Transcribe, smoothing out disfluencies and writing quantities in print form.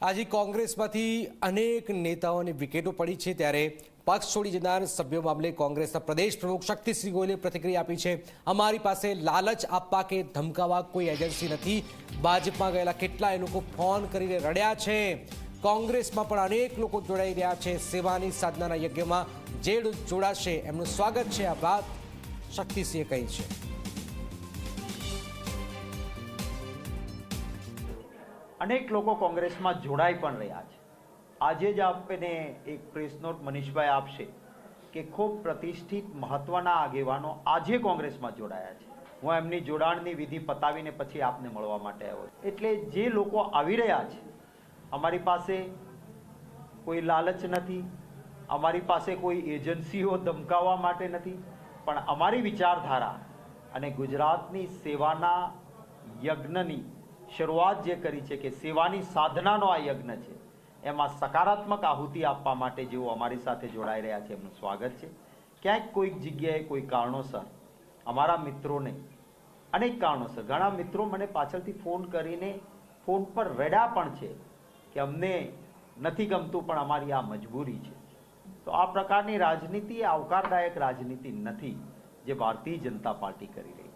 આજે કોંગ્રેસમાંથી અનેક નેતાઓની વિકેટો પડી છે, ત્યારે પક્ષ છોડી જનાર સભ્યો મામલે કોંગ્રેસના પ્રદેશ પ્રમુખ શક્તિસિંહ ગોયલે પ્રતિક્રિયા આપી છે। અમારી પાસે લાલચ આપવા કે ધમકાવવા કોઈ એજન્સી નથી। ભાજપમાં ગયેલા કેટલાય લોકો ફોન કરીને રડ્યા છે। કોંગ્રેસમાં પણ અનેક લોકો જોડાઈ રહ્યા છે। સેવાની સાધનાના યજ્ઞમાં જે જોડાશે એમનું સ્વાગત છે। આ વાત શક્તિસિંહે કહી છે। अनेक लोग कांग्रेस में जोड़ाई पण रह्या छे। आज ज आपने एक प्रेस नोट मनीषभाई आपशे कि खूब प्रतिष्ठित महत्वना आगेवानो आज कांग्रेस में जोड़ाया छे। हूँ एमनी जोड़ाणनी विधि पतावीने पछी आपने मळवा माटे आव्यो। एटले जे लोको आवी रह्या छे, अमारी पासे कोई लालच नथी, अमारी पासे कोई एजन्सीओ धमकावा माटे नथी, पण अमारी विचारधारा अने गुजरातनी सेवाना यज्ञनी शुरुआत जे करी है कि सेवानी साधनानो आ यज्ञ है, एमां सकारात्मक आहुति आपवा माटे जेओ अमारी साथे जोड़ाई रह्या छे एमनुं स्वागत है। क्यांक कोई जग्याए कोई कारणोसर अमारा मित्रोने अनेक कारणोसर घणा मित्रों मने पाछळथी फोन करीने फोन पर रड्या पण छे कि अमने नथी गमतुं पण अमारी आ मजबूरी छे। तो आ प्रकारनी राजनीति आवकारदायक राजनीति नथी जे भारतीय जनता पार्टी करी रही।